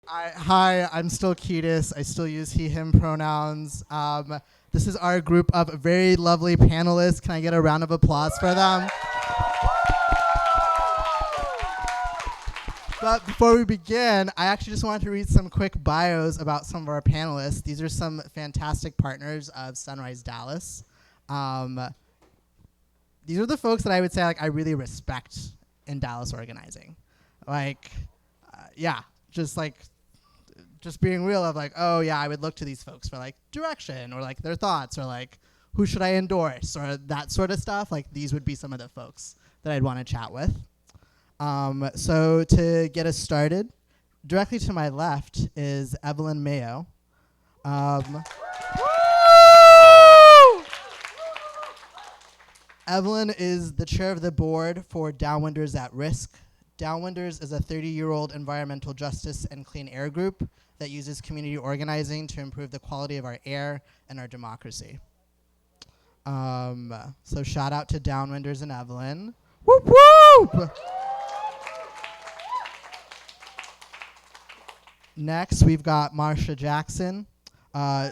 Hi, I'm still Ketis. I still use he, him pronouns. This is our group of very lovely panelists. Can I get a round of applause for them? But before we begin, I actually just wanted to read some quick bios about some of our panelists. These are some fantastic partners of Sunrise Dallas. These are the folks that I would say I really respect in Dallas organizing. Just being real of oh yeah, I would look to these folks for direction or their thoughts or who should I endorse or that sort of stuff. These would be some of the folks that I'd want to chat with. So to get us started, directly to my left is Evelyn Mayo. Evelyn is the chair of the board for Downwinders at Risk. Downwinders is a 30-year-old environmental justice and clean air group that uses community organizing to improve the quality of our air and our democracy. So shout out to Downwinders and Evelyn. Whoop whoop! Next, we've got Marsha Jackson. Woo!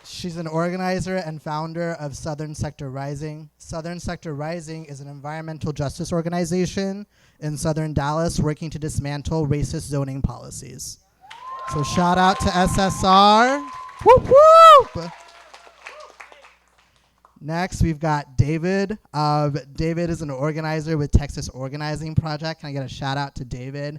She's an organizer and founder of Southern Sector Rising. Southern Sector Rising is an environmental justice organization in Southern Dallas working to dismantle racist zoning policies. So shout out to SSR. Whoop whoop! Next, we've got David. David is an organizer with Texas Organizing Project. Can I get a shout out to David?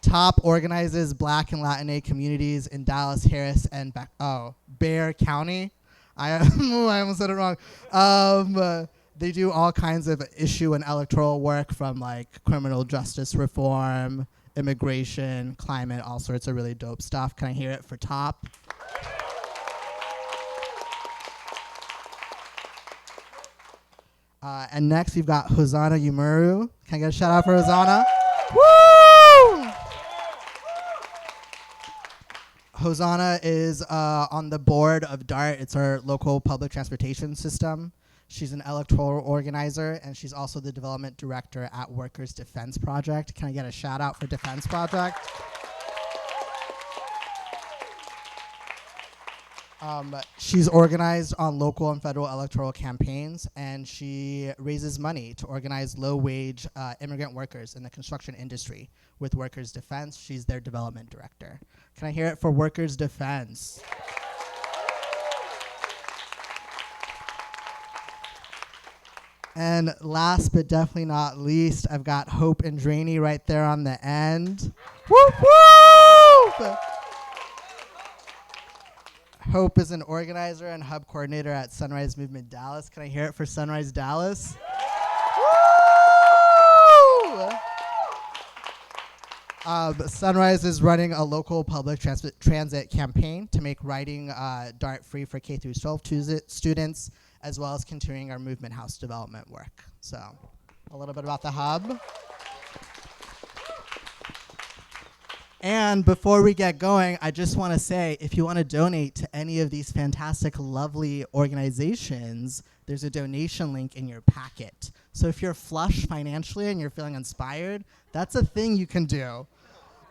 Top organizes Black and Latinx communities in Dallas, Harris, and Bexar County. I almost said it wrong. They do all kinds of issue and electoral work from criminal justice reform, immigration, climate, all sorts of really dope stuff. Can I hear it for Top? And next we've got Hosanna Umuru. Can I get a shout out for Hosanna? Woo! Hosanna is on the board of DART. It's our local public transportation system. She's an electoral organizer, and she's also the development director at Workers Defense Project. Can I get a shout out for Defense Project? She's organized on local and federal electoral campaigns, and she raises money to organize low-wage immigrant workers in the construction industry with Workers Defense. She's their development director. Can I hear it for Workers Defense? And last but definitely not least, I've got Hope and Draney right there on the end. Whoop whoop! Hope is an organizer and hub coordinator at Sunrise Movement Dallas. Can I hear it for Sunrise Dallas? Woo! Sunrise is running a local public transit campaign to make riding DART free for K through 12 students, as well as continuing our movement house development work. So a little bit about the hub. And before we get going, I just want to say, if you want to donate to any of these fantastic, lovely organizations, there's a donation link in your packet. So if you're flush financially and you're feeling inspired, that's a thing you can do.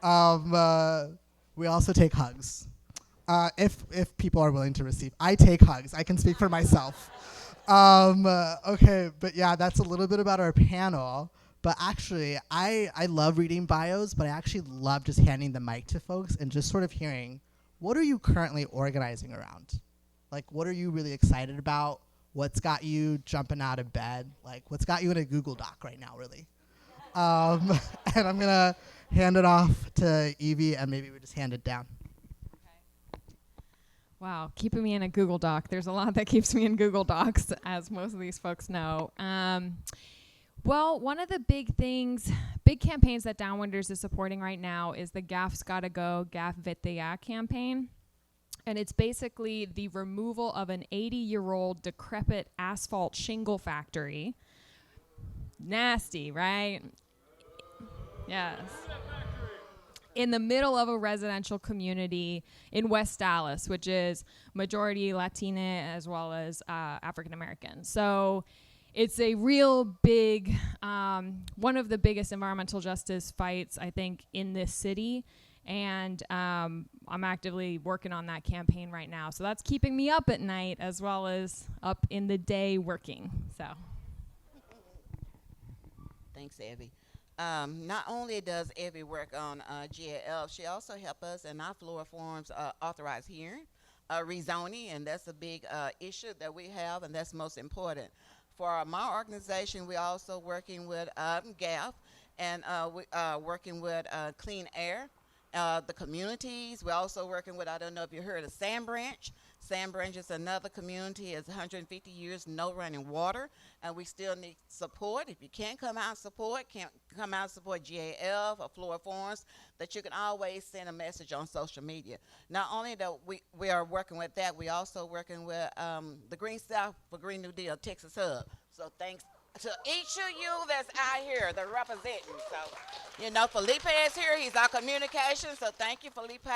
We also take hugs. If people are willing to receive. I take hugs. I can speak for myself. Okay, but yeah, that's a little bit about our panel. But actually, I love reading bios, but I actually love just handing the mic to folks and just sort of hearing, what are you currently organizing around? What are you really excited about? What's got you jumping out of bed? What's got you in a Google Doc right now, really? And I'm going to hand it off to Evie, and maybe we just hand it down. Wow, keeping me in a Google Doc. There's a lot that keeps me in Google Docs, as most of these folks know. Well, one of the big campaigns that Downwinders is supporting right now is the GAF's Gotta Go, GAF Vitia campaign. And it's basically the removal of an 80-year-old decrepit asphalt shingle factory. Nasty, right? Yes. in the middle of a residential community in West Dallas, which is majority Latina as well as African American. So it's a real big, one of the biggest environmental justice fights, I think, in this city. And I'm actively working on that campaign right now. So that's keeping me up at night as well as up in the day working. So. Thanks, Evie. Not only does Evie work on GAL, she also helps us in our floor forms authorized hearing, rezoning, and that's a big issue that we have, and that's most important. For my organization, we're also working with GAF, and we working with Clean Air, the communities. We're also working with, I don't know if you heard of Sand Branch. Sand Branch is another community. It's 150 years, no running water, and we still need support. If you can't come out and support, can't come out and support GAF or Floor Forums, that you can always send a message on social media. Not only that we are working with that, we also working with the Green South for Green New Deal Texas Hub. So thanks to each of you that's out here, the representing. So, you know, Felipe is here. He's our communication. So thank you, Felipe.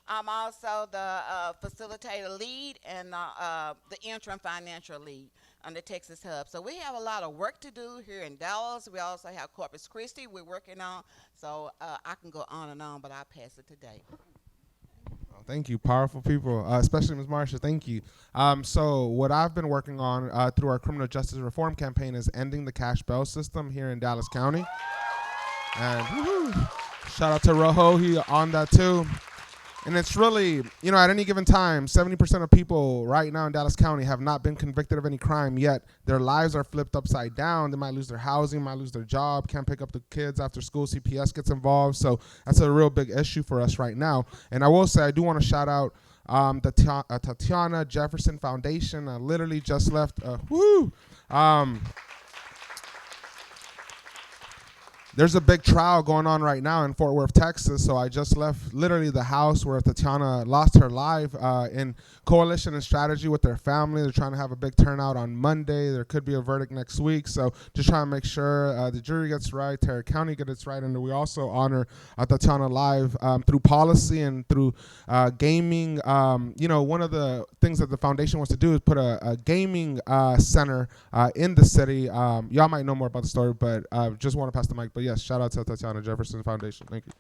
I'm also the facilitator lead and the interim financial lead on the Texas Hub. So we have a lot of work to do here in Dallas. We also have Corpus Christi we're working on. So I can go on and on, but I'll pass it to Dave. Thank you, powerful people, especially Ms. Marsha. Thank you. So what I've been working on through our criminal justice reform campaign is ending the cash bail system here in Dallas County. And shout out to Rojo, he on that too. And it's really, you know, at any given time, 70% of people right now in Dallas County have not been convicted of any crime, yet their lives are flipped upside down. They might lose their housing, might lose their job, can't pick up the kids after school, CPS gets involved. So that's a real big issue for us right now. And I will say, I do want to shout out the Tatiana Jefferson Foundation. I literally just left, there's a big trial going on right now in Fort Worth, Texas. So I just left literally the house where Tatiana lost her life in coalition and strategy with their family. They're trying to have a big turnout on Monday. There could be a verdict next week. So just trying to make sure the jury gets right, Tarrant County gets its right. And we also honor Tatiana live through policy and through gaming. You know, one of the things that the foundation wants to do is put a gaming center in the city. Y'all might know more about the story, but just want to pass the mic. But yes, shout out to Tatiana Jefferson Foundation. Thank you.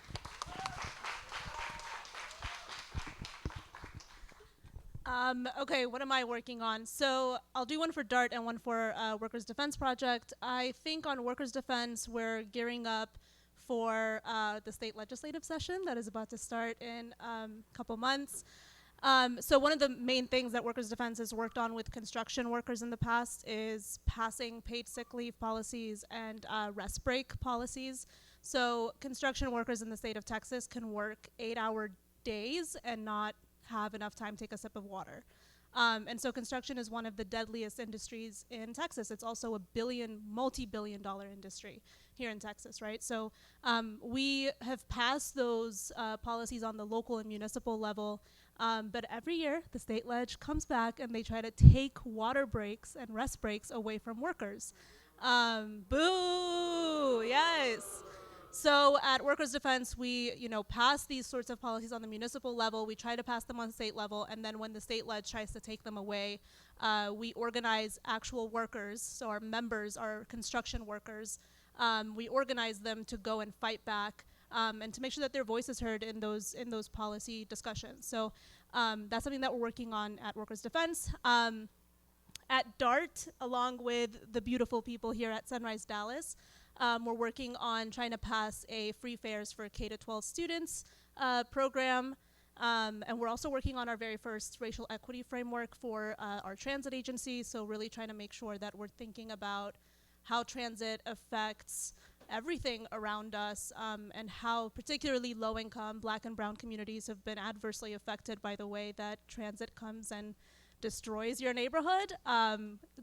Okay, what am I working on? So I'll do one for DART and one for Workers' Defense Project. I think on Workers' Defense, we're gearing up for the state legislative session that is about to start in a couple months. So one of the main things that Workers' Defense has worked on with construction workers in the past is passing paid sick leave policies and rest break policies. So construction workers in the state of Texas can work 8-hour days and not have enough time to take a sip of water. And so construction is one of the deadliest industries in Texas. It's also a multi-billion dollar industry here in Texas, right? So we have passed those policies on the local and municipal level, but every year the state ledge comes back and they try to take water breaks and rest breaks away from workers. Boo, yes. So at Workers' Defense, we, pass these sorts of policies on the municipal level. We try to pass them on state level, and then when the state ledge tries to take them away, we organize actual workers. So our members are construction workers. We organize them to go and fight back, and to make sure that their voice is heard in those policy discussions. So that's something that we're working on at Workers' Defense. At DART, along with the beautiful people here at Sunrise Dallas, we're working on trying to pass a free fares for K-12 students program. And we're also working on our very first racial equity framework for our transit agency. So really trying to make sure that we're thinking about how transit affects everything around us, and how particularly low-income Black and brown communities have been adversely affected by the way that transit comes and destroys your neighborhood,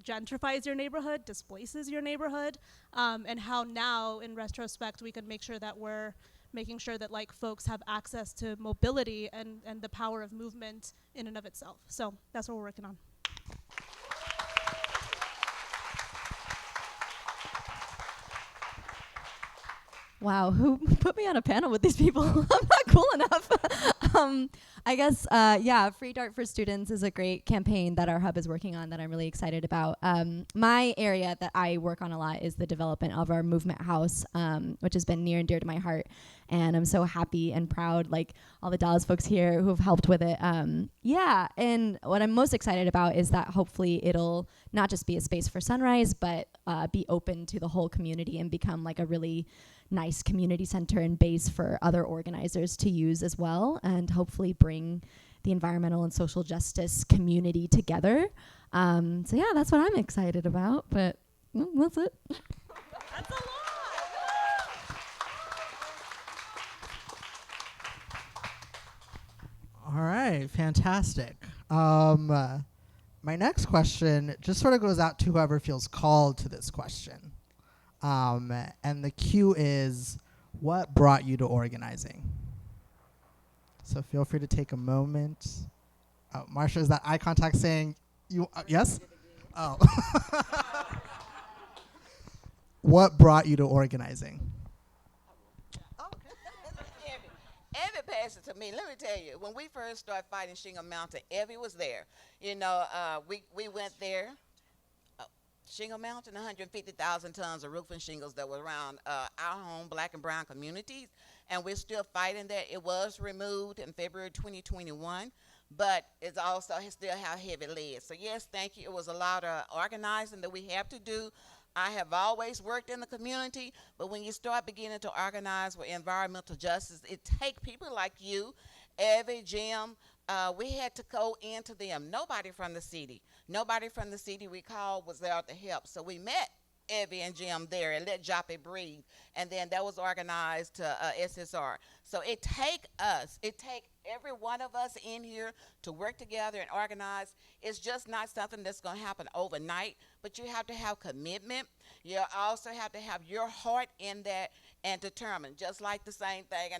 gentrifies your neighborhood, displaces your neighborhood, and how now, in retrospect, we can make sure that we're making sure that folks have access to mobility and the power of movement in and of itself. So that's what we're working on. Wow, who put me on a panel with these people? I'm not cool enough. I guess, yeah, Free Dart for Students is a great campaign that our hub is working on that I'm really excited about. My area that I work on a lot is the development of our movement house, which has been near and dear to my heart. And I'm so happy and proud, like all the Dallas folks here who have helped with it. Yeah, and what I'm most excited about is that hopefully it'll not just be a space for Sunrise, but be open to the whole community and become like a really nice community center and base for other organizers to use as well, and hopefully bring the environmental and social justice community together. So yeah, that's what I'm excited about, but that's it. That's a lot. All right, fantastic. My next question just sort of goes out to whoever feels called to this question. And the cue is, what brought you to organizing? So feel free to take a moment. Oh, Marsha, is that eye contact saying you? Yes? Oh. What brought you to organizing? Evie passed it to me. Let me tell you, when we first started fighting Shingle Mountain, Evie was there. You know, we went there. Shingle Mountain, 150,000 tons of roofing shingles that were around our home, black and brown communities, and we're still fighting that. It was removed in February 2021, but it's also still have heavy lead. So yes, thank you. It was a lot of organizing that we have to do. I have always worked in the community, but when you start beginning to organize with environmental justice, it takes people like you, Evie, Jim. We had to go into them. Nobody from the city we called was there to help. So we met Evie and Jim there and let Joppy breathe. And then that was organized to SSR. So it take every one of us in here to work together and organize. It's just not something that's going to happen overnight, but you have to have commitment. You also have to have your heart in that and determined, just like the same thing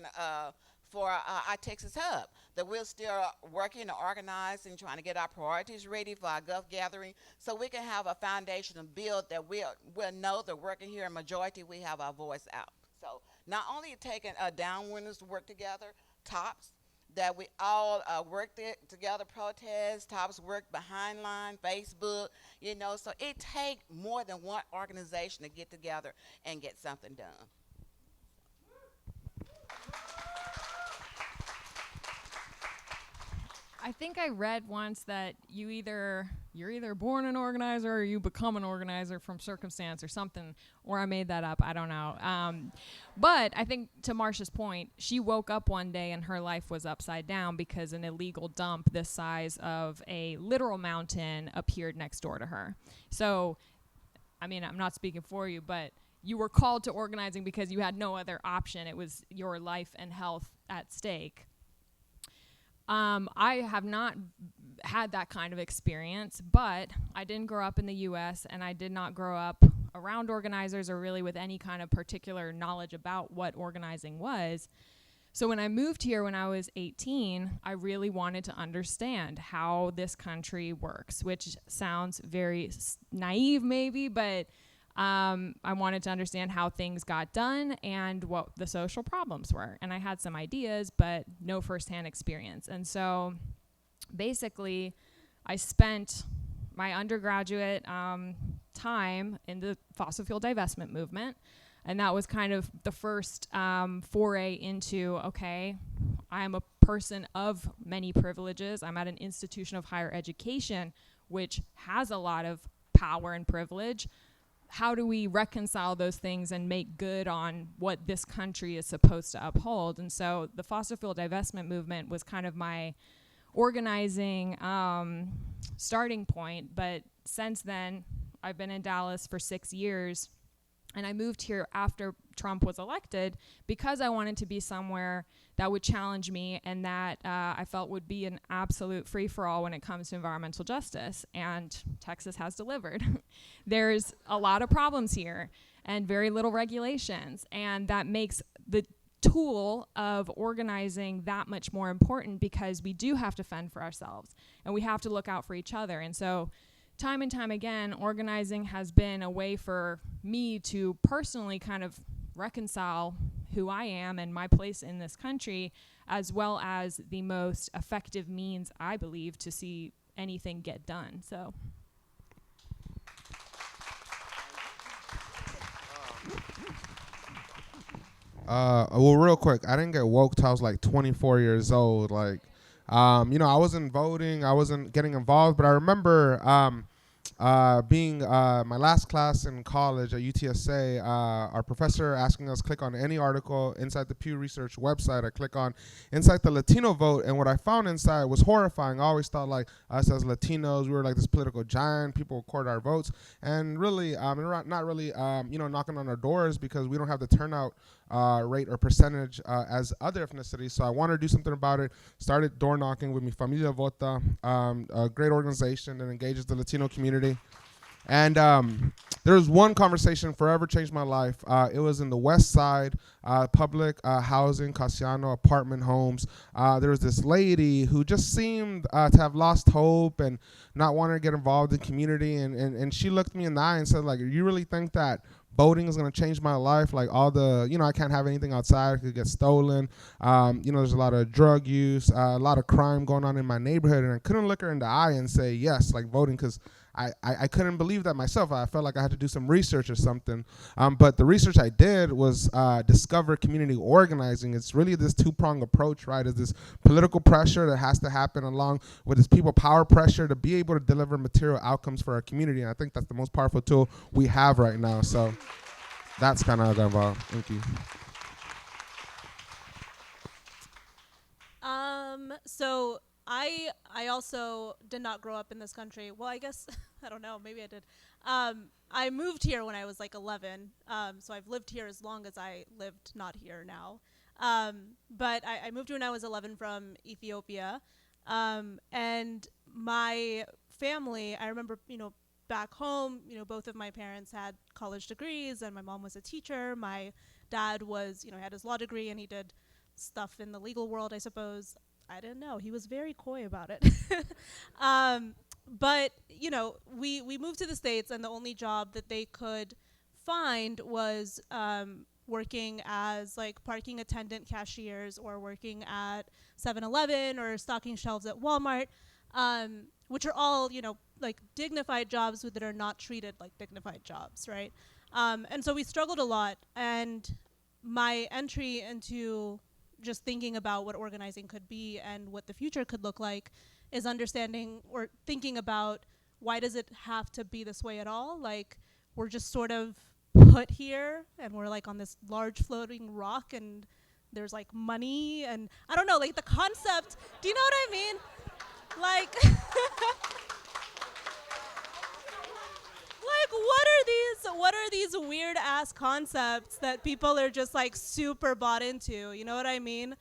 for our Texas Hub, that we're still working and organizing, trying to get our priorities ready for our Gulf gathering so we can have a foundation and build that we'll know that working here in majority, we have our voice out. So not only taking downwinders to work together, TOPS, that we all worked together, protest, TOPS worked behind line, Facebook, you know, so it takes more than one organization to get together and get something done. I think I read once that you're either born an organizer or you become an organizer from circumstance or something, or I made that up. I don't know. But I think to Marsha's point, she woke up one day and her life was upside down because an illegal dump this size of a literal mountain appeared next door to her. So, I mean, I'm not speaking for you, but you were called to organizing because you had no other option. It was your life and health at stake. I have not had that kind of experience, but I didn't grow up in the U.S. and I did not grow up around organizers or really with any kind of particular knowledge about what organizing was. So when I moved here when I was 18, I really wanted to understand how this country works, which sounds very naive maybe, but I wanted to understand how things got done and what the social problems were. And I had some ideas, but no firsthand experience. And so basically, I spent my undergraduate time in the fossil fuel divestment movement. And that was kind of the first foray into, okay, I am a person of many privileges. I'm at an institution of higher education, which has a lot of power and privilege. How do we reconcile those things and make good on what this country is supposed to uphold? And so the fossil fuel divestment movement was kind of my organizing starting point. But since then, I've been in Dallas for 6 years, and I moved here after Trump was elected because I wanted to be somewhere that would challenge me and that I felt would be an absolute free-for-all when it comes to environmental justice. And Texas has delivered. There's a lot of problems here and very little regulations. And that makes the tool of organizing that much more important because we do have to fend for ourselves and we have to look out for each other. And so time and time again, organizing has been a way for me to personally kind of reconcile who I am and my place in this country, as well as the most effective means, I believe, to see anything get done. So. Well, real quick, I didn't get woke till I was like 24 years old. Like, I wasn't voting, I wasn't getting involved, but I remember being my last class in college at UTSA, our professor asking us click on any article inside the Pew Research website. I click on inside the Latino vote, and what I found inside was horrifying. I always thought like us as Latinos, we were like this political giant, people record our votes, and really, not really, knocking on our doors because we don't have the turnout rate or percentage as other ethnicities. So I wanted to do something about it. Started door knocking with Mi Familia Vota, a great organization that engages the Latino community. And there was one conversation forever changed my life. It was in the West Side, public housing, Casiano apartment homes. There was this lady who just seemed to have lost hope and not wanting to get involved in community. And she looked me in the eye and said, like, you really think that voting is going to change my life? Like all the, I can't have anything outside. It could get stolen. There's a lot of drug use, a lot of crime going on in my neighborhood. And I couldn't look her in the eye and say, yes, like voting, because I couldn't believe that myself. I felt like I had to do some research or something. But the research I did was discover community organizing. It's really this two-pronged approach, right? It's this political pressure that has to happen along with this people power pressure to be able to deliver material outcomes for our community. And I think that's the most powerful tool we have right now. So that's kind of how I got involved. Thank you. So I also did not grow up in this country. Well, I guess, I don't know, maybe I did. I moved here when I was like 11, so I've lived here as long as I lived not here now. But I moved here when I was 11 from Ethiopia, and my family, I remember, back home, both of my parents had college degrees, and my mom was a teacher. My dad was, had his law degree, and he did stuff in the legal world, I suppose. I didn't know. He was very coy about it. But, we moved to the States, and the only job that they could find was working as, like, parking attendant cashiers or working at 7-Eleven or stocking shelves at Walmart, which are all, like, dignified jobs that are not treated like dignified jobs, right? And so we struggled a lot, and my entry into just thinking about what organizing could be and what the future could look like is understanding or thinking about, why does it have to be this way at all? Like, we're just sort of put here and we're like on this large floating rock and there's like money and I don't know, like the concept, do you know what I mean? Like, what are these weird ass concepts that people are just like super bought into? You know what I mean?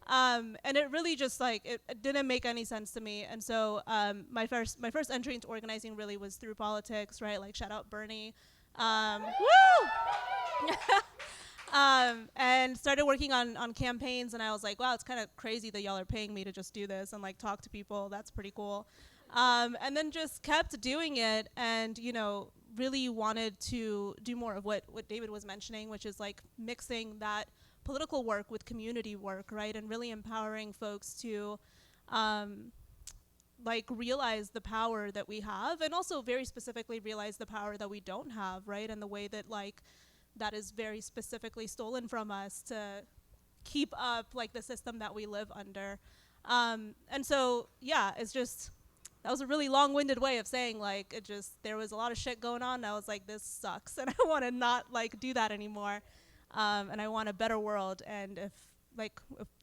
And it really just like it didn't make any sense to me. And so my first entry into organizing really was through politics, right? Like shout out Bernie. Woo! And started working on campaigns, and I was like, wow, it's kind of crazy that y'all are paying me to just do this and like talk to people. That's pretty cool. And then just kept doing it, and really wanted to do more of what David was mentioning, which is like mixing that political work with community work, right? And really empowering folks to like realize the power that we have, and also very specifically realize the power that we don't have, right? And the way that like that is very specifically stolen from us to keep up like the system that we live under. And so yeah, it's just, that was a really long-winded way of saying like there was a lot of shit going on, and I was like, this sucks, and I want to not like do that anymore, and I want a better world. And if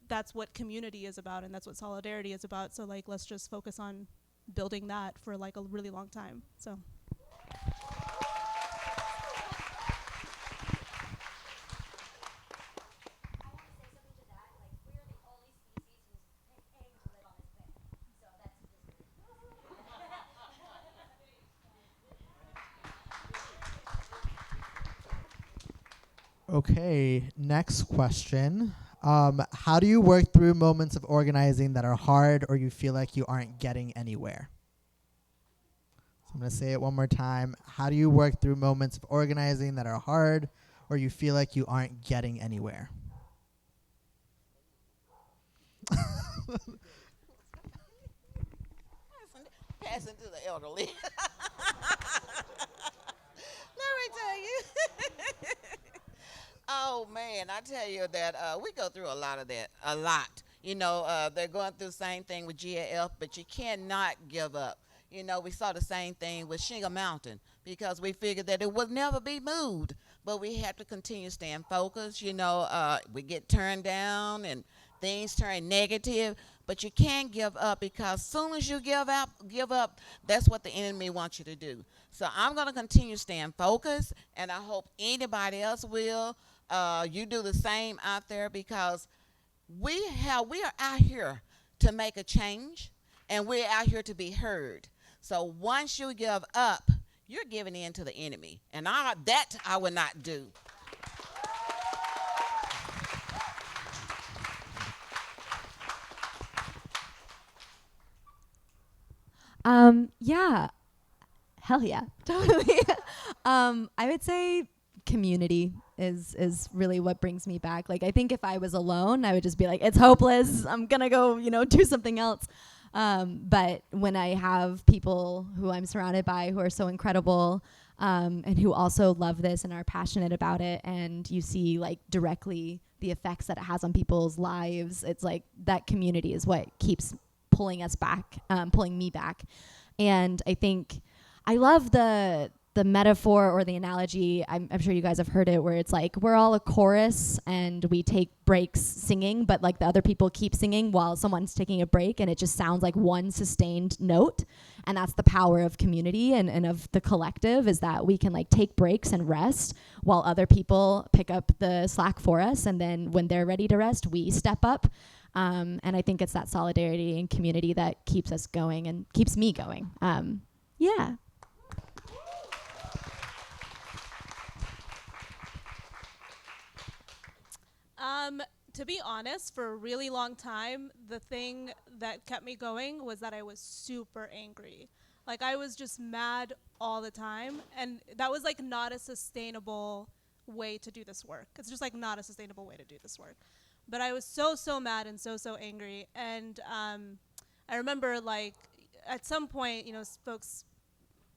that's what community is about, and that's what solidarity is about, so like let's just focus on building that for like a really long time. So Okay, next question. How do you work through moments of organizing that are hard or you feel like you aren't getting anywhere? So I'm going to say it one more time. How do you work through moments of organizing that are hard or you feel like you aren't getting anywhere? Passing to the elderly. Let me tell you. Oh man, I tell you that we go through a lot of that, a lot. They're going through the same thing with GAF, but you cannot give up. We saw the same thing with Shingle Mountain because we figured that it would never be moved, but we have to continue staying focused. We get turned down and things turn negative, but you can't give up because soon as you give up, that's what the enemy wants you to do. So I'm going to continue staying focused, and I hope anybody else will. You do the same out there because we are out here to make a change, and we're out here to be heard. So once you give up, you're giving in to the enemy, and that I will not do. Yeah, hell yeah, totally. I would say community is really what brings me back. Like, I think if I was alone, I would just be like, it's hopeless. I'm gonna go, do something else. But when I have people who I'm surrounded by who are so incredible, and who also love this and are passionate about it, and you see like directly the effects that it has on people's lives, it's like that community is what keeps pulling us back, pulling me back. And I think I love the metaphor or the analogy. I'm sure you guys have heard it, where it's like we're all a chorus and we take breaks singing, but like the other people keep singing while someone's taking a break, and it just sounds like one sustained note. And that's the power of community and of the collective, is that we can like take breaks and rest while other people pick up the slack for us, and then when they're ready to rest, we step up. And I think it's that solidarity and community that keeps us going and keeps me going. Yeah. To be honest, for a really long time, the thing that kept me going was that I was super angry. Like, I was just mad all the time, and that was like not a sustainable way to do this work. It's just like not a sustainable way to do this work. But I was so mad and so angry, and I remember like at some point, folks,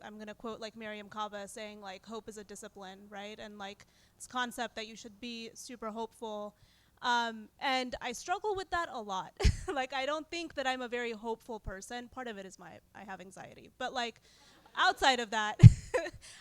I'm gonna quote like Miriam Kaba saying like hope is a discipline, right? And like this concept that you should be super hopeful. And I struggle with that a lot. Like, I don't think that I'm a very hopeful person. Part of it is I have anxiety, but like outside of that,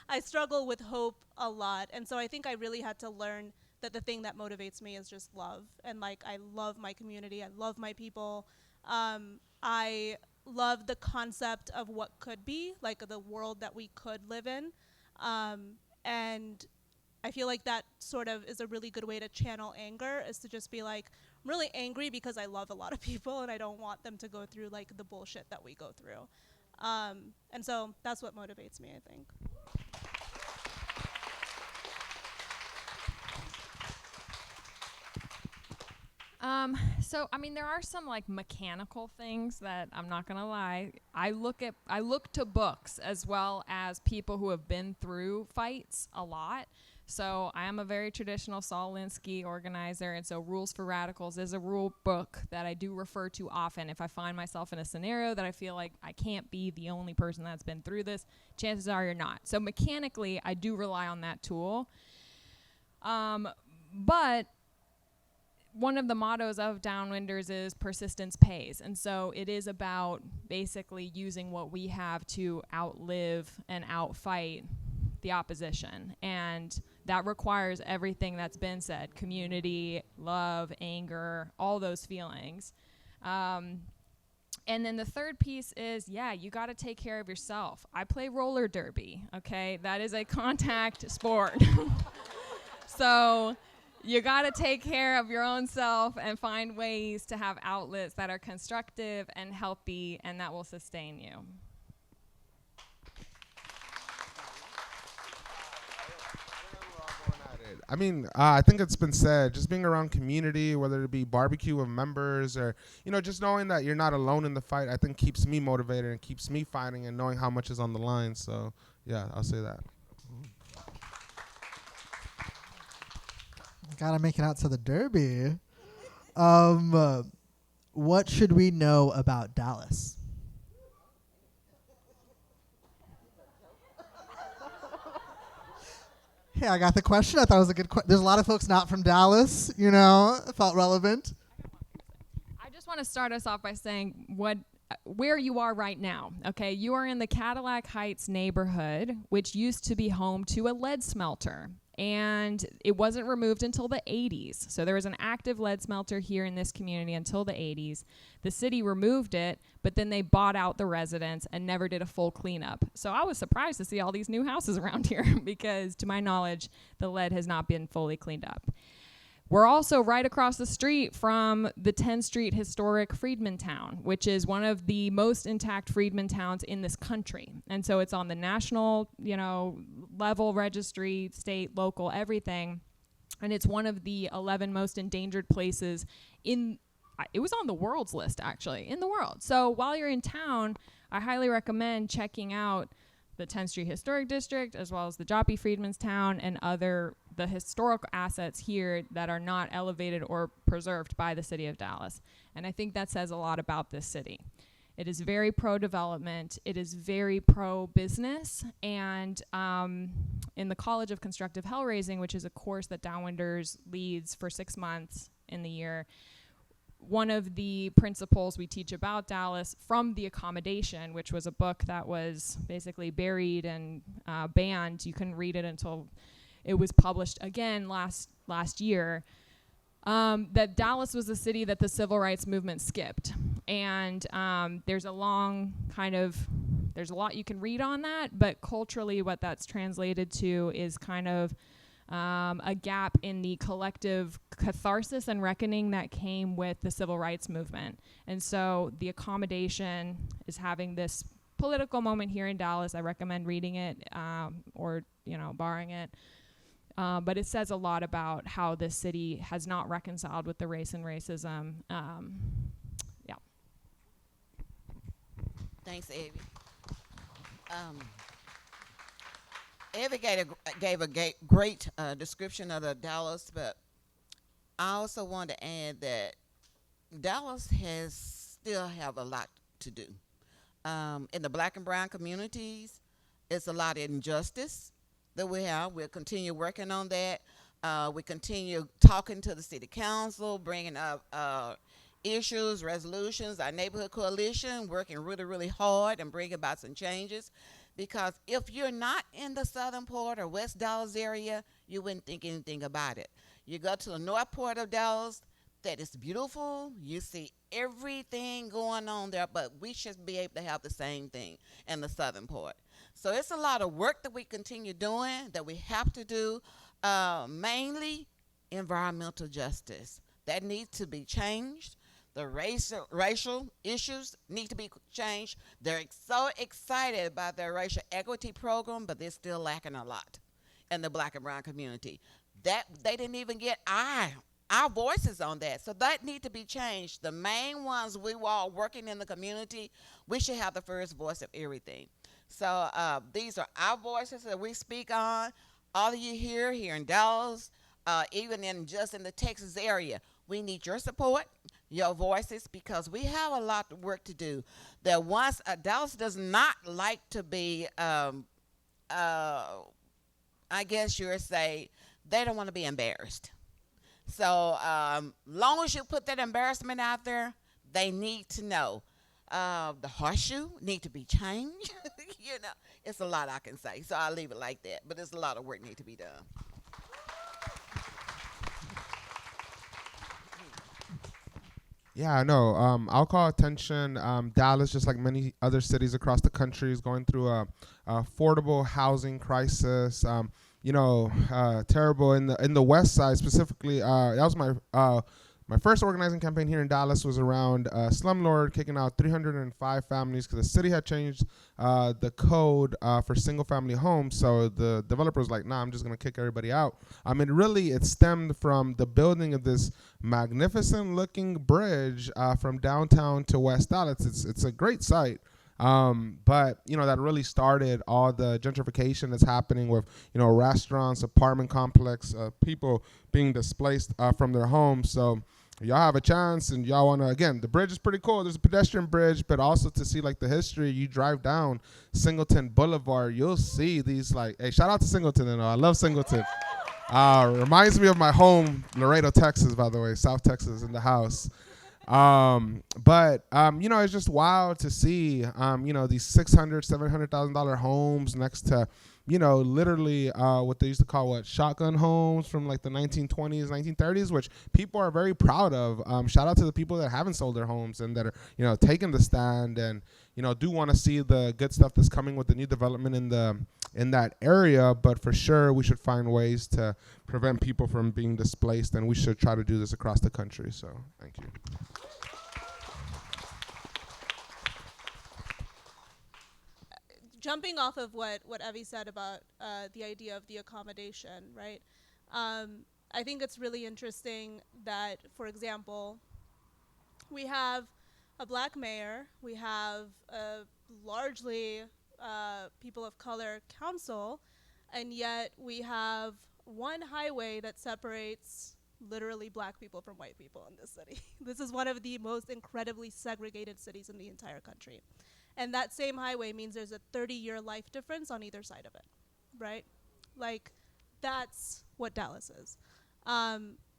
I struggle with hope a lot. And so I think I really had to learn that the thing that motivates me is just love. And like, I love my community. I love my people. I love the concept of what could be, like the world that we could live in. And I feel like that sort of is a really good way to channel anger, is to just be like, I'm really angry because I love a lot of people and I don't want them to go through like the bullshit that we go through. And so that's what motivates me, I think. So I mean, there are some like mechanical things that I'm not gonna lie. I look to books as well as people who have been through fights a lot. So I am a very traditional Saul Alinsky organizer, and so Rules for Radicals is a rule book that I do refer to often. If I find myself in a scenario that I feel like I can't be the only person that's been through this, chances are you're not. So mechanically, I do rely on that tool. But one of the mottos of Downwinders is persistence pays. And so it is about basically using what we have to outlive and outfight the opposition. And that requires everything that's been said: community, love, anger, all those feelings. And then the third piece is, you got to take care of yourself. I play roller derby, okay? That is a contact sport. So you got to take care of your own self and find ways to have outlets that are constructive and healthy and that will sustain you. I mean, I think it's been said, just being around community, whether it be barbecue with members or, just knowing that you're not alone in the fight, I think keeps me motivated and keeps me fighting and knowing how much is on the line. So, yeah, I'll say that. Gotta make it out to the Derby. what should we know about Dallas? Hey, I got the question. I thought it was a good question. There's a lot of folks not from Dallas, you know, it felt relevant. I just want to start us off by saying where you are right now. Okay, you are in the Cadillac Heights neighborhood, which used to be home to a lead smelter. And it wasn't removed until the 80s. So there was an active lead smelter here in this community until the 80s. The city removed it, but then they bought out the residents and never did a full cleanup. So I was surprised to see all these new houses around here because, to my knowledge, the lead has not been fully cleaned up. We're also right across the street from the 10th Street historic Freedman Town, which is one of the most intact Freedman towns in this country. And so it's on the national, level registry, state, local, everything. And it's one of the 11 most endangered places it was on the world's list, actually, in the world. So while you're in town, I highly recommend checking out the 10th Street Historic District, as well as the Joppy Freedman's Town and the historical assets here that are not elevated or preserved by the city of Dallas. And I think that says a lot about this city. It is very pro-development. It is very pro-business. And in the College of Constructive Hellraising, which is a course that Downwinders leads for 6 months in the year, one of the principles we teach about Dallas from The Accommodation, which was a book that was basically buried and banned. You couldn't read it until it was published again last year, that Dallas was the city that the civil rights movement skipped. And there's a lot you can read on that, but culturally what that's translated to is kind of a gap in the collective catharsis and reckoning that came with the civil rights movement. And so The Accommodation is having this political moment here in Dallas. I recommend reading it or borrowing it. But it says a lot about how this city has not reconciled with the race and racism. Yeah. Thanks, Evie. Evie gave a great description of the Dallas, but I also want to add that Dallas still have a lot to do. In the black and brown communities, it's a lot of injustice that we have. We'll continue working on that. We continue talking to the city council, bringing up issues, resolutions. Our neighborhood coalition working really, really hard and bringing about some changes. Because if you're not in the southern part or West Dallas area, you wouldn't think anything about it. You go to the north part of Dallas, that is beautiful. You see everything going on there, but we should be able to have the same thing in the southern part. So it's a lot of work that we continue doing, that we have to do, mainly environmental justice. That needs to be changed. The racial issues need to be changed. They're so excited about their racial equity program, but they're still lacking a lot in the black and brown community. That they didn't even get our voices on that. So that need to be changed. The main ones we were all working in the community, we should have the first voice of everything. So these are our voices that we speak on. All of you here in Dallas, even in the Texas area, we need your support, your voices, because we have a lot of work to do. That once Dallas does not like to be, I guess you would say, they don't want to be embarrassed. So long as you put that embarrassment out there, they need to know. The horseshoe need to be changed. It's a lot I can say, so I'll leave it like that. But there's a lot of work need to be done. Yeah, I know. I'll call attention. Dallas, just like many other cities across the country, is going through a affordable housing crisis. Terrible in the West Side specifically. That was my first organizing campaign here in Dallas was around slumlord kicking out 305 families because the city had changed the code for single-family homes. So the developer was like, "Nah, I'm just gonna kick everybody out." It stemmed from the building of this magnificent-looking bridge from downtown to West Dallas. It's a great site. But that really started all the gentrification that's happening with restaurants, apartment complex, people being displaced from their homes. So y'all have a chance and y'all want to, again, the bridge is pretty cool. There's a pedestrian bridge, but also to see like the history, you drive down Singleton Boulevard, you'll see these like, hey, shout out to Singleton, and I love Singleton. Reminds me of my home, Laredo, Texas, by the way, South Texas in the house. It's just wild to see, these $600,000, $700,000 homes next to, literally what they used to call shotgun homes from like the 1920s, 1930s, which people are very proud of. Shout out to the people that haven't sold their homes and that are, taking the stand and, do want to see the good stuff that's coming with the new development in that area. But for sure, we should find ways to prevent people from being displaced, and we should try to do this across the country. So thank you. Jumping off of what Evie said about the idea of the accommodation, right? I think it's really interesting that, for example, we have a black mayor, we have a largely people of color council, and yet we have one highway that separates literally black people from white people in this city. This is one of the most incredibly segregated cities in the entire country. And that same highway means there's a 30-year life difference on either side of it, right? Like, that's what Dallas is.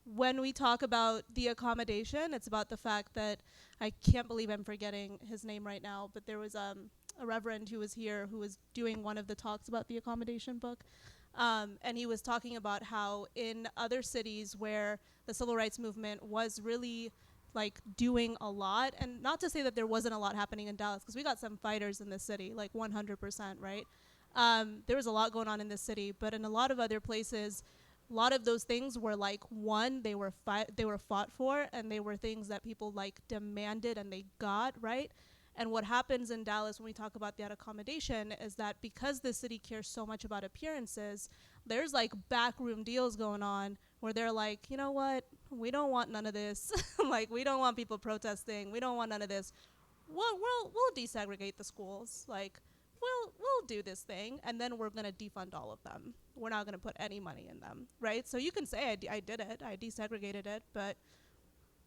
When we talk about the accommodation, it's about the fact that, I can't believe I'm forgetting his name right now, but there was a reverend who was here who was doing one of the talks about the accommodation book. And he was talking about how in other cities where the civil rights movement was really like doing a lot, and not to say that there wasn't a lot happening in Dallas, because we got some fighters in this city, like 100%, right? There was a lot going on in this city, but in a lot of other places, a lot of those things were like, one, they were fought for, and they were things that people like demanded and they got, right? And what happens in Dallas when we talk about that accommodation is that because the city cares so much about appearances, there's like backroom deals going on where they're like, you know what, we don't want none of this. Like, we don't want people protesting. We don't want none of this. We'll desegregate the schools. Like, we'll do this thing, and then we're gonna defund all of them. We're not gonna put any money in them, right? So you can say I did it, I desegregated it, but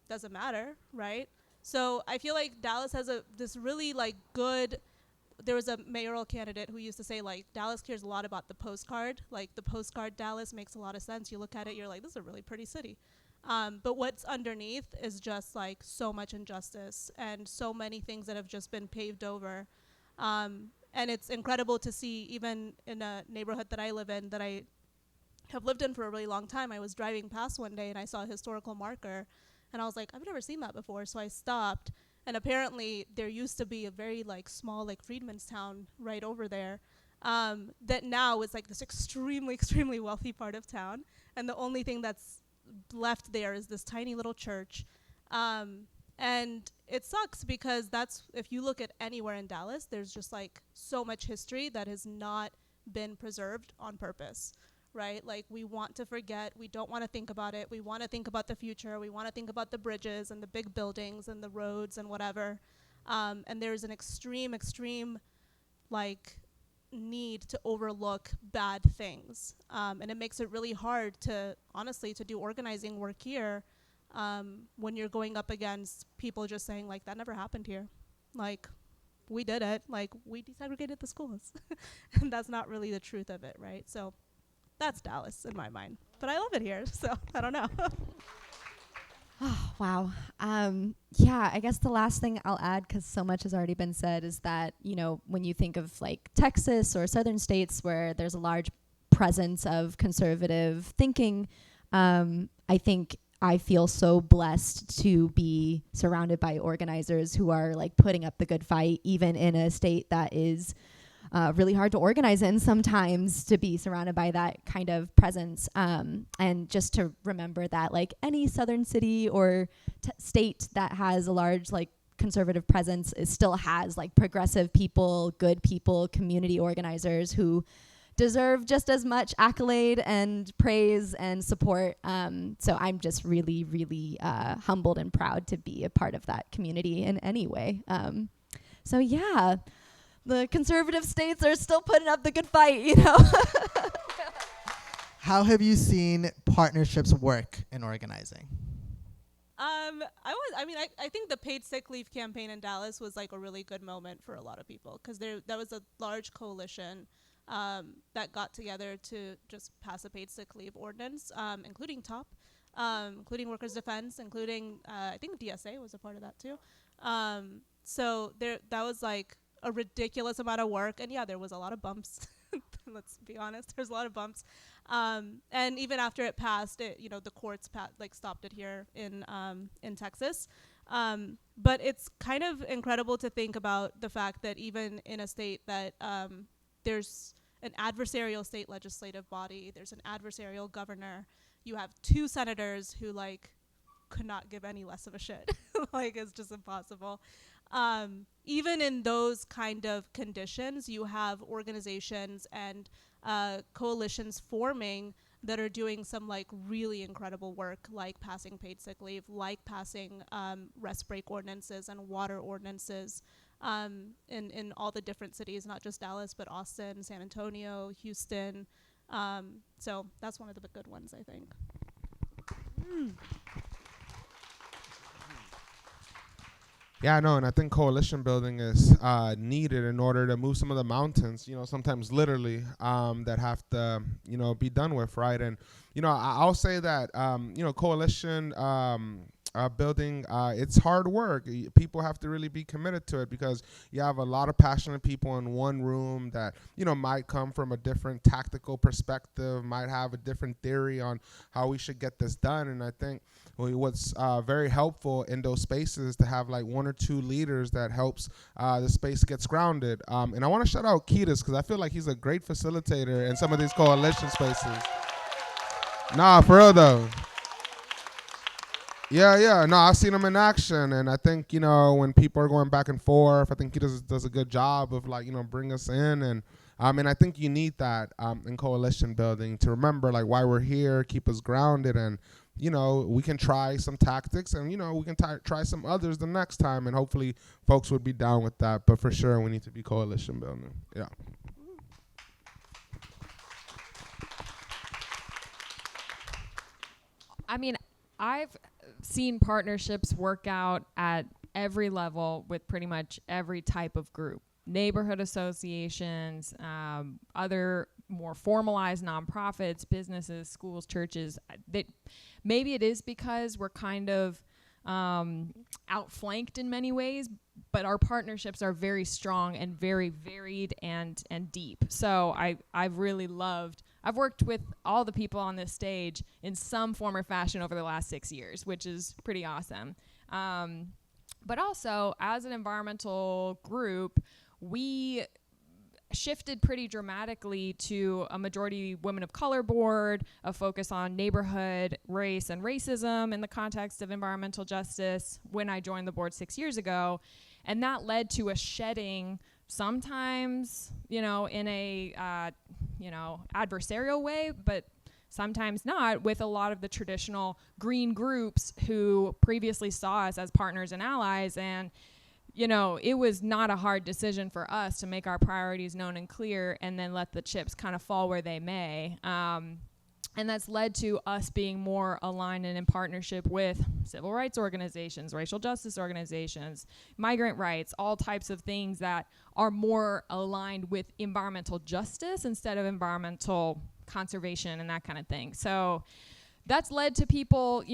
doesn't matter, right? So I feel like Dallas has this really like good. There was a mayoral candidate who used to say like Dallas cares a lot about the postcard. Like the postcard Dallas makes a lot of sense. You look at it, you're like, this is a really pretty city. But what's underneath is just like so much injustice and so many things that have just been paved over. And it's incredible to see, even in a neighborhood that I live in, that I have lived in for a really long time. I was driving past one day and I saw a historical marker, and I was like, I've never seen that before. So I stopped, and apparently there used to be a very like small like Freedmanstown right over there, that now is like this extremely, extremely wealthy part of town. And the only thing that's left there is this tiny little church. And it sucks because if you look at anywhere in Dallas, there's just like so much history that has not been preserved on purpose, right? Like, we want to forget, we don't want to think about it, we want to think about the future, we want to think about the bridges and the big buildings and the roads and whatever. And there's an extreme like need to overlook bad things. And it makes it really hard to, honestly, to do organizing work here, when you're going up against people just saying like, that never happened here. Like, we did it. Like, we desegregated the schools. And that's not really the truth of it, right? So that's Dallas in my mind. But I love it here, so I don't know. Oh, wow. Yeah, I guess the last thing I'll add, because so much has already been said, is that, when you think of like Texas or southern states where there's a large presence of conservative thinking, I think I feel so blessed to be surrounded by organizers who are like putting up the good fight, even in a state that is really hard to organize in sometimes, to be surrounded by that kind of presence. And just to remember that like any southern city or state that has a large like conservative presence still has like progressive people, good people, community organizers who deserve just as much accolade and praise and support. So I'm just really, really humbled and proud to be a part of that community in any way. So yeah, the conservative states are still putting up the good fight, How have you seen partnerships work in organizing? I think the paid sick leave campaign in Dallas was like a really good moment for a lot of people because that was a large coalition that got together to just pass a paid sick leave ordinance, including TOP, including Workers Defense, including I think DSA was a part of that too. So that was like a ridiculous amount of work, and yeah, there was a lot of bumps. Let's be honest, there's a lot of bumps. And even after it passed, the courts stopped it here in Texas. But it's kind of incredible to think about the fact that even in a state that there's an adversarial state legislative body, there's an adversarial governor, you have 2 senators who could not give any less of a shit. It's just impossible. Even in those kind of conditions, you have organizations and coalitions forming that are doing some really incredible work, like passing paid sick leave, like passing rest break ordinances and water ordinances in all the different cities, not just Dallas, but Austin, San Antonio, Houston. So that's one of the good ones, I think. Yeah, I know, and I think coalition building is needed in order to move some of the mountains, sometimes literally, that have to, be done with, right? And, I'll say that, coalition building, it's hard work. People have to really be committed to it because you have a lot of passionate people in one room that, might come from a different tactical perspective, might have a different theory on how we should get this done. And I think what's very helpful in those spaces is to have 1 or 2 leaders that helps the space gets grounded. And I want to shout out Ketis because I feel like he's a great facilitator in some of these coalition spaces. Nah, for real though. Yeah. No, I've seen him in action, and I think when people are going back and forth, I think he does a good job of bring us in, and I think you need that in coalition building to remember why we're here, keep us grounded, and we can try some tactics, and we can try some others the next time, and hopefully folks would be down with that. But for sure, we need to be coalition building. Yeah. I've seen partnerships work out at every level with pretty much every type of group. Neighborhood associations, other more formalized nonprofits, businesses, schools, churches. Maybe it is because we're kind of outflanked in many ways, but our partnerships are very strong and very varied and deep. So I've really loved. I've worked with all the people on this stage in some form or fashion over the last 6 years, which is pretty awesome. But also, as an environmental group, we shifted pretty dramatically to a majority women of color board, a focus on neighborhood, race, and racism in the context of environmental justice when I joined the board 6 years ago. And that led to a shedding, sometimes, in a, adversarial way, but sometimes not, with a lot of the traditional green groups who previously saw us as partners and allies. And it was not a hard decision for us to make our priorities known and clear and then let the chips kind of fall where they may. And that's led to us being more aligned and in partnership with civil rights organizations, racial justice organizations, migrant rights, all types of things that are more aligned with environmental justice instead of environmental conservation and that kind of thing. So that's led to people,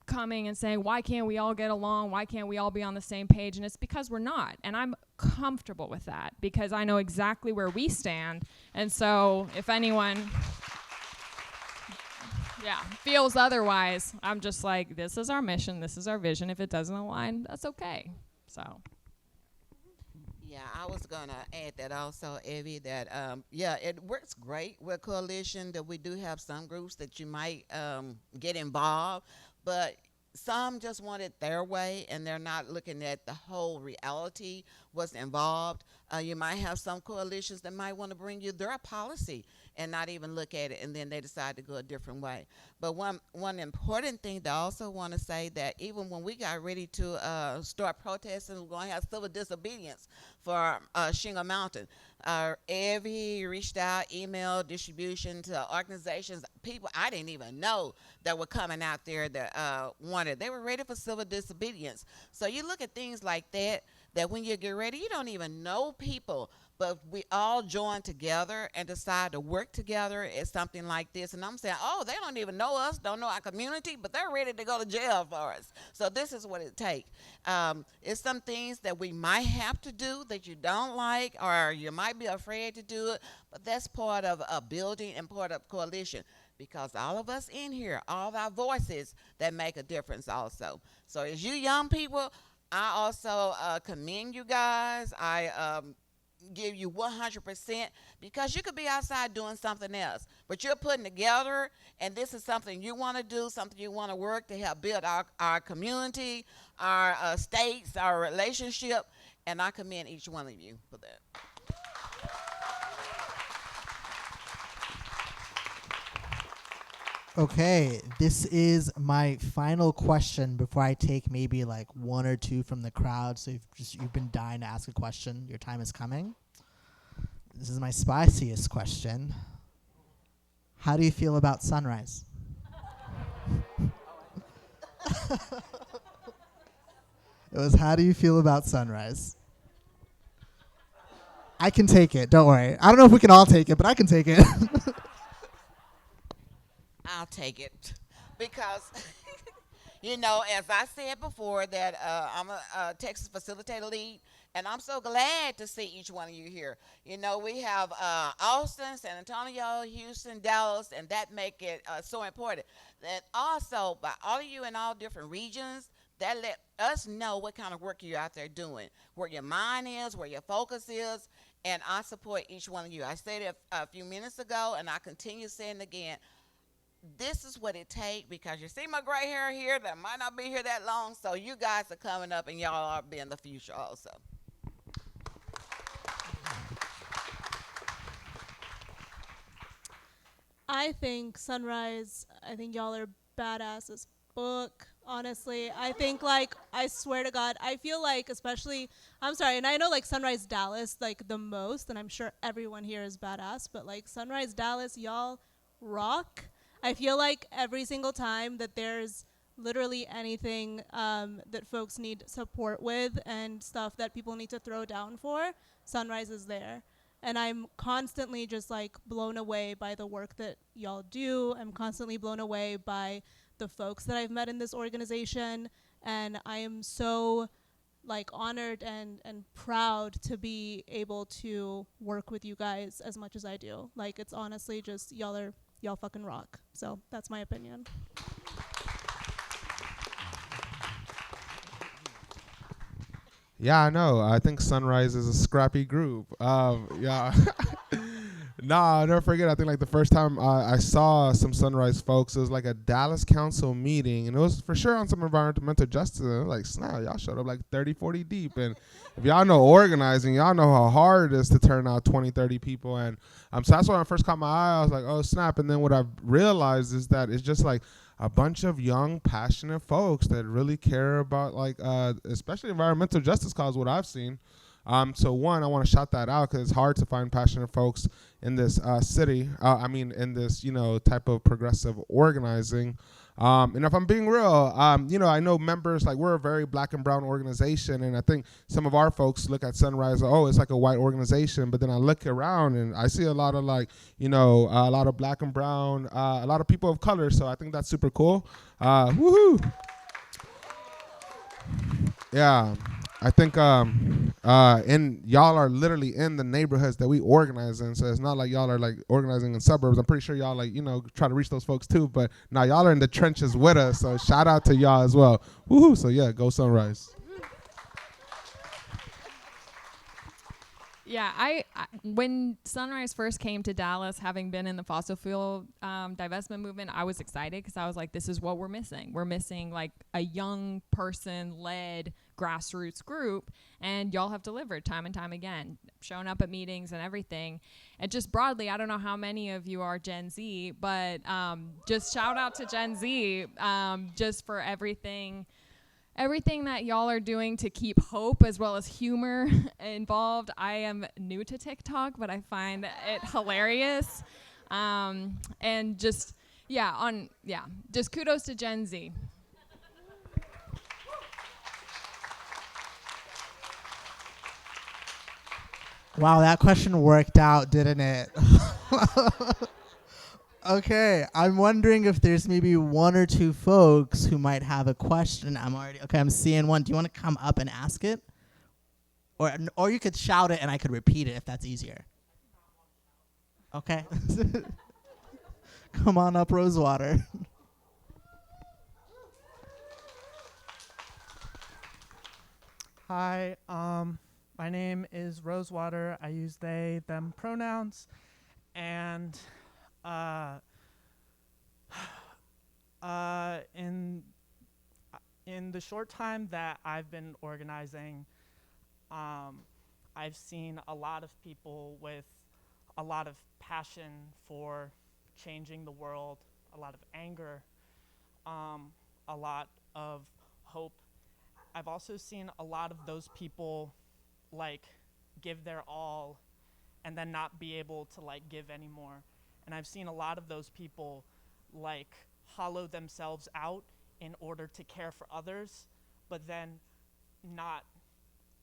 coming and saying, why can't we all get along? Why can't we all be on the same page? And it's because we're not. And I'm comfortable with that because I know exactly where we stand. And so if anyone feels otherwise, I'm just like, this is our mission. This is our vision. If it doesn't align, that's okay. So. Yeah, I was going to add that also, Evie, that, it works great with coalition, that we do have some groups that you might get involved, but some just want it their way, and they're not looking at the whole reality, what's involved. You might have some coalitions that might want to bring you their policy and not even look at it, and then they decide to go a different way. But one important thing that I also want to say, that even when we got ready to start protesting, we're going to have civil disobedience for Shingle Mountain. Evie reached out, email distribution to organizations, people I didn't even know that were coming out there that wanted. They were ready for civil disobedience. So you look at things like that. That when you get ready, you don't even know people, but we all join together and decide to work together at something like this. And I'm saying, oh, they don't even know us, don't know our community, but they're ready to go to jail for us. So this is what it takes. It's some things that we might have to do that you don't like, or you might be afraid to do it, but that's part of a building and part of coalition. Because all of us in here, all of our voices that make a difference also. So as you young people, I also commend you guys. I give you 100% because you could be outside doing something else, but you're putting together, and this is something you want to do, something you want to work to help build our community, our states, our relationship, and I commend each one of you for that. Okay, this is my final question before I take maybe like one or two from the crowd. So you've been dying to ask a question. Your time is coming. This is my spiciest question. How do you feel about Sunrise? It was, how do you feel about Sunrise? I can take it. Don't worry. I don't know if we can all take it, but I can take it. I'll take it because, you know, as I said before, that I'm a Texas facilitator lead, and I'm so glad to see each one of you here. You know, we have Austin, San Antonio, Houston, Dallas, and that make it so important. That also, by all of you in all different regions, that let us know what kind of work you're out there doing, where your mind is, where your focus is, and I support each one of you. I said it a few minutes ago, and I continue saying it again. This is what it takes because you see my gray hair here that might not be here that long, so you guys are coming up and y'all are being the future also. I think Sunrise, I think y'all are badass as book. Honestly, I think like I swear to God, I feel like especially I'm sorry, and I know like Sunrise Dallas like the most, and I'm sure everyone here is badass, but like Sunrise Dallas, y'all rock. I feel like every single time that there's literally anything that folks need support with and stuff that people need to throw down for, Sunrise is there. And I'm constantly just like blown away by the work that y'all do. I'm constantly blown away by the folks that I've met in this organization. And I am so like honored and proud to be able to work with you guys as much as I do. Like it's honestly just y'all fucking rock. So that's my opinion. Yeah, I know. I think Sunrise is a scrappy group. Yeah. Nah, I'll never forget. I think like the first time I saw some Sunrise folks, it was like a Dallas Council meeting, and it was for sure on some environmental justice. And like, snap, y'all showed up like 30, 40 deep. And if y'all know organizing, y'all know how hard it is to turn out 20, 30 people. And so that's when I first caught my eye. I was like, oh, snap. And then what I've realized is that it's just like a bunch of young, passionate folks that really care about like, especially environmental justice cause, what I've seen. So one, I want to shout that out because it's hard to find passionate folks in this city. In this, type of progressive organizing. And if I'm being real, I know members, like we're a very black and brown organization. And I think some of our folks look at Sunrise, oh, it's like a white organization. But then I look around and I see a lot of like, a lot of black and brown, a lot of people of color. So I think that's super cool. Woohoo. Yeah. I think and y'all are literally in the neighborhoods that we organize in, so it's not like y'all are like organizing in suburbs. I'm pretty sure y'all like try to reach those folks too, but now y'all are in the trenches with us, so shout out to y'all as well. Woohoo! So yeah, go Sunrise. Yeah, I when Sunrise first came to Dallas, having been in the fossil fuel divestment movement, I was excited because I was like, this is what we're missing. We're missing like a young person-led grassroots group, and y'all have delivered time and time again, showing up at meetings and everything. And just broadly, I don't know how many of you are Gen Z, but just shout out to Gen Z just for everything everything that y'all are doing to keep hope as well as humor involved. I am new to TikTok, but I find it hilarious. And just, just kudos to Gen Z. Wow, that question worked out, didn't it? Okay, I'm wondering if there's maybe one or two folks who might have a question. I'm seeing one. Do you want to come up and ask it? Or you could shout it and I could repeat it if that's easier. Okay. Come on up, Rosewater. Hi, my name is Rosewater. I use they, them pronouns. And in the short time that I've been organizing, I've seen a lot of people with a lot of passion for changing the world, a lot of anger, a lot of hope. I've also seen a lot of those people like give their all and then not be able to like give anymore. And I've seen a lot of those people like hollow themselves out in order to care for others, but then not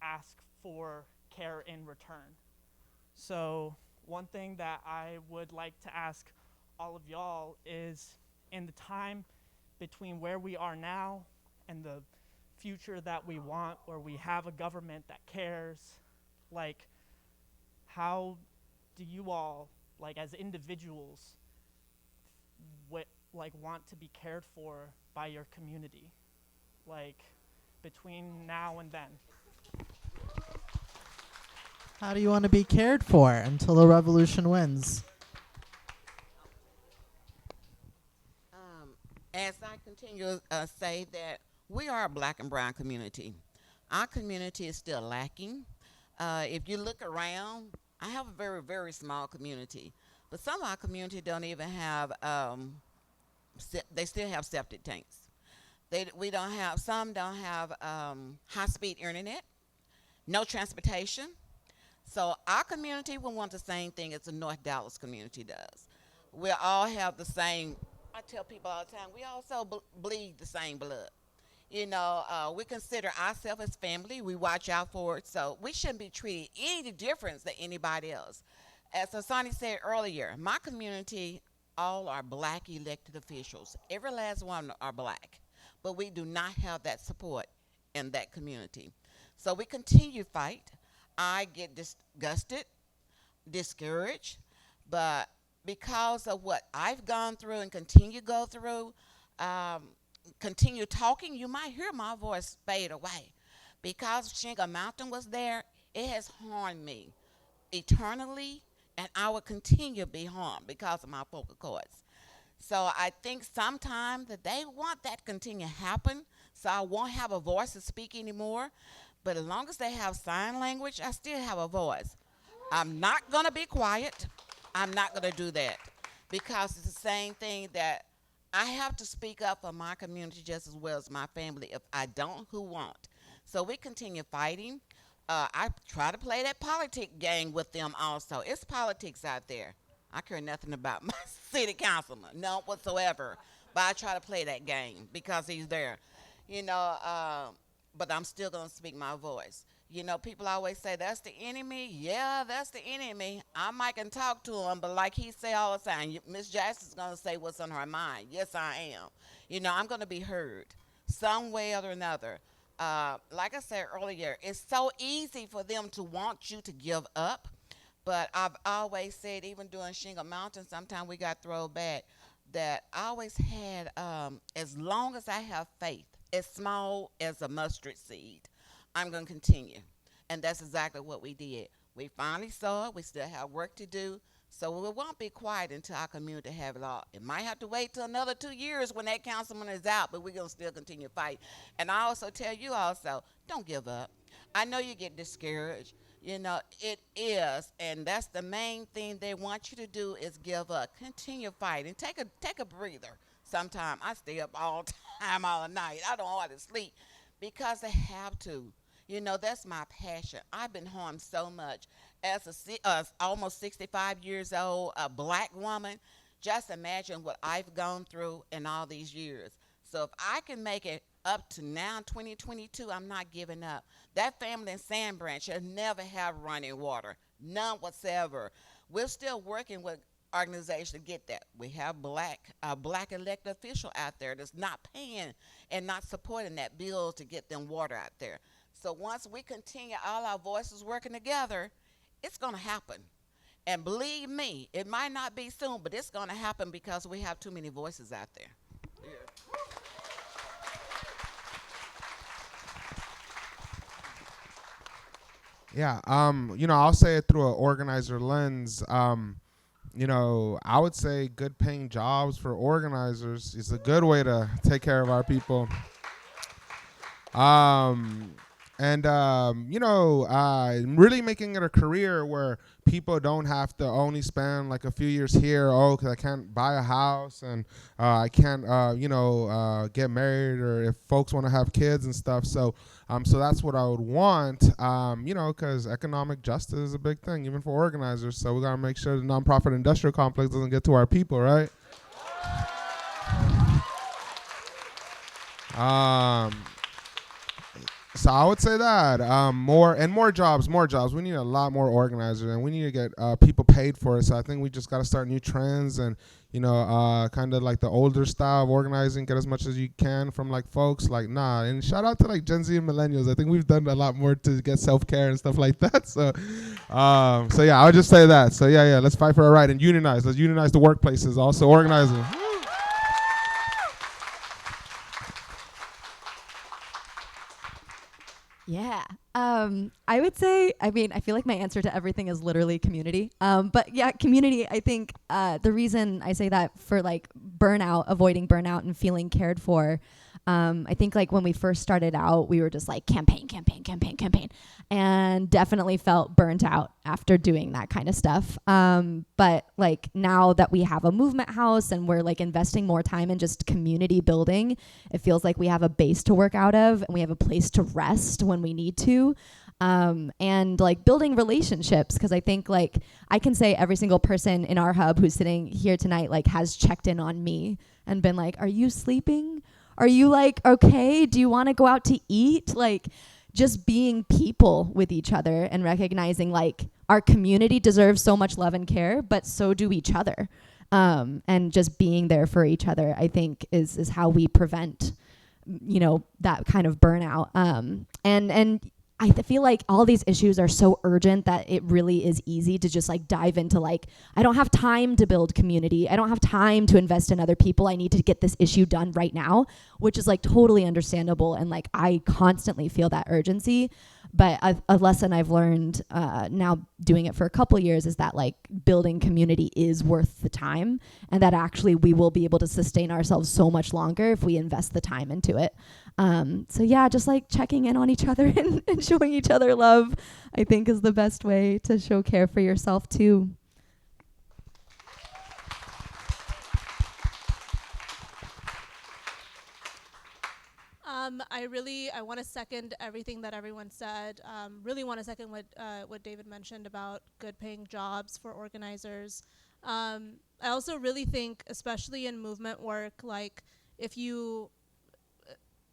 ask for care in return. So one thing that I would like to ask all of y'all is, in the time between where we are now and the future that we want, where we have a government that cares, like, how do you all, like, as individuals, want to be cared for by your community, like, between now and then? How do you want to be cared for until the revolution wins? As I continue to say that we are a black and brown community. Our community is still lacking. If you look around, I have a very, very small community. But some of our community don't even have, they still have septic tanks. Some don't have high-speed internet, no transportation. So our community will want the same thing as the North Dallas community does. We all have the same, I tell people all the time, we also bleed the same blood. We consider ourselves as family. We watch out for it. So we shouldn't be treated any different than anybody else. As Asani said earlier, my community, all are black elected officials. Every last one are black. But we do not have that support in that community. So we continue to fight. I get disgusted, discouraged, but because of what I've gone through and continue to go through, continue talking, you might hear my voice fade away. Because Shingle Mountain was there, it has harmed me eternally, and I will continue to be harmed because of my vocal cords. So I think sometime that they want that to continue to happen, so I won't have a voice to speak anymore. But as long as they have sign language, I still have a voice. I'm not going to be quiet. I'm not going to do that because it's the same thing that I have to speak up for my community just as well as my family. If I don't, who won't? So we continue fighting. I try to play that politic game with them also. It's politics out there. I care nothing about my city councilman, none whatsoever. But I try to play that game because he's there. But I'm still going to speak my voice. People always say, that's the enemy. Yeah, that's the enemy. I might can talk to him, but like he say all the time, Miss Jackson's going to say what's on her mind. Yes, I am. I'm going to be heard some way or another. Like I said earlier, it's so easy for them to want you to give up. But I've always said, even during Shingle Mountain, sometimes we got thrown back, that I always had, as long as I have faith, as small as a mustard seed, I'm going to continue. And that's exactly what we did. We finally saw it. We still have work to do. So we won't be quiet until our community have it all. It might have to wait till another 2 years when that councilman is out, but we're going to still continue to fight. And I also tell you also, don't give up. I know you get discouraged. It is. And that's the main thing they want you to do is give up. Continue fighting. Take a breather. Sometimes I stay up all time, all night. I don't want to sleep because they have to. You know, that's my passion. I've been harmed so much as almost 65 years old, a black woman. Just imagine what I've gone through in all these years. So if I can make it up to now, 2022, I'm not giving up. That family in Sand Branch should never have running water, none whatsoever. We're still working with organizations to get that. We have black elected official out there that's not paying and not supporting that bill to get them water out there. So once we continue all our voices working together, it's going to happen. And believe me, it might not be soon, but it's going to happen because we have too many voices out there. Yeah, I'll say it through an organizer lens. I would say good paying jobs for organizers is a good way to take care of our people. Um, really making it a career where people don't have to only spend like a few years here. Oh, because I can't buy a house and I can't, get married, or if folks want to have kids and stuff. So that's what I would want, because economic justice is a big thing, even for organizers. So we got to make sure the nonprofit industrial complex doesn't get to our people, right? So I would say that more jobs. We need a lot more organizers, and we need to get people paid for it. So I think we just got to start new trends, and kind of like the older style of organizing. Get as much as you can from like folks like And shout out to like Gen Z and millennials. I think we've done a lot more to get self-care and stuff like that. So yeah, I would just say that. So yeah, let's fight for our right and unionize. Let's unionize the workplaces. Also organizing. Yeah. I would say, I feel like my answer to everything is literally community. But yeah, community, I think the reason I say that for like avoiding burnout and feeling cared for, I think like when we first started out, we were just like campaign, and definitely felt burnt out after doing that kind of stuff. But like now that we have a movement house and we're like investing more time in just community building, it feels like we have a base to work out of and we have a place to rest when we need to. And like building relationships, because I think like I can say every single person in our hub who's sitting here tonight like has checked in on me and been like, are you sleeping? Are you like okay? Do you want to go out to eat? Like just being people with each other and recognizing like our community deserves so much love and care, but so do each other. And just being there for each other, I think is how we prevent, that kind of burnout. And I feel like all these issues are so urgent that it really is easy to just like dive into like, I don't have time to build community. I don't have time to invest in other people. I need to get this issue done right now, which is like totally understandable. And like, I constantly feel that urgency. But a lesson I've learned now doing it for a couple years is that like building community is worth the time, and that actually we will be able to sustain ourselves so much longer if we invest the time into it. So yeah, just like checking in on each other and showing each other love, I think is the best way to show care for yourself too. I want to second everything that everyone said. Really want to second what David mentioned about good paying jobs for organizers. I also really think, especially in movement work, like if you,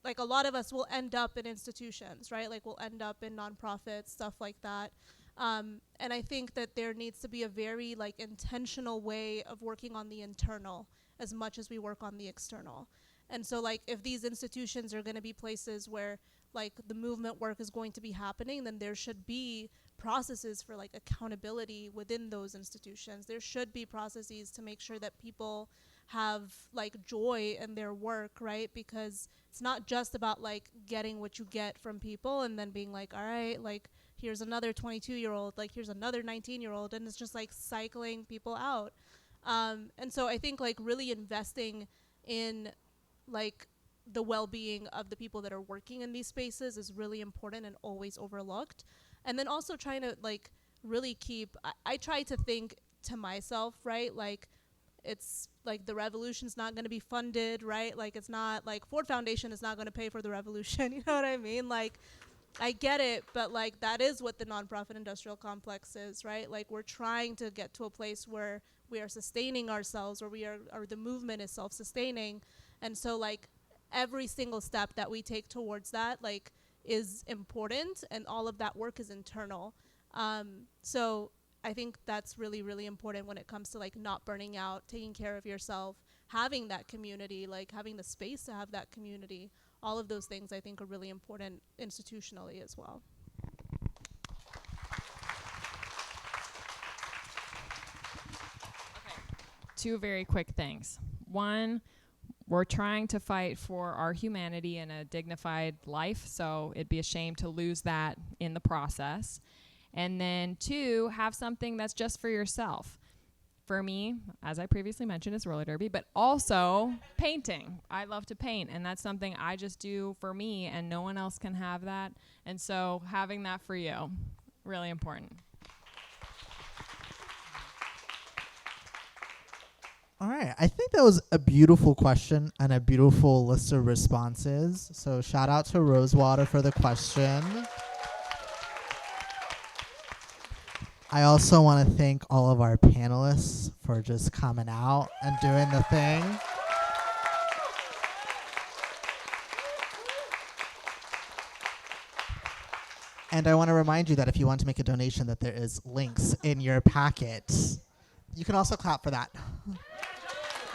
like a lot of us will end up in institutions, right? Like we'll end up in nonprofits, stuff like that. And I think that there needs to be a very like intentional way of working on the internal as much as we work on the external. And so like if these institutions are going to be places where like the movement work is going to be happening, then there should be processes for like accountability within those institutions. There should be processes to make sure that people have like joy in their work, right? Because it's not just about like getting what you get from people and then being like, all right, like here's another 22-year-old, like here's another 19-year-old, and it's just like cycling people out. And so I think like really investing in like the well-being of the people that are working in these spaces is really important and always overlooked. And then also trying to like really keep, I try to think to myself, right? Like it's like the revolution's not going to be funded, right? Like it's not like Ford Foundation is not going to pay for the revolution. You know what I mean? Like I get it, but like that is what the nonprofit industrial complex is, right? Like we're trying to get to a place where we are sustaining ourselves, or or the movement is self-sustaining. And so like every single step that we take towards that like is important, and all of that work is internal. So I think that's really, really important when it comes to like not burning out, taking care of yourself, having that community, like having the space to have that community. All of those things I think are really important institutionally as well. Two very quick things. One, we're trying to fight for our humanity and a dignified life, so it'd be a shame to lose that in the process. And then two, have something that's just for yourself. For me, as I previously mentioned, is roller derby, but also painting. I love to paint, and that's something I just do for me, and no one else can have that. And so having that for you, really important. All right. I think that was a beautiful question and a beautiful list of responses. So shout out to Rosewater for the question. I also want to thank all of our panelists for just coming out and doing the thing. And I want to remind you that if you want to make a donation, that there is links in your packet. You can also clap for that.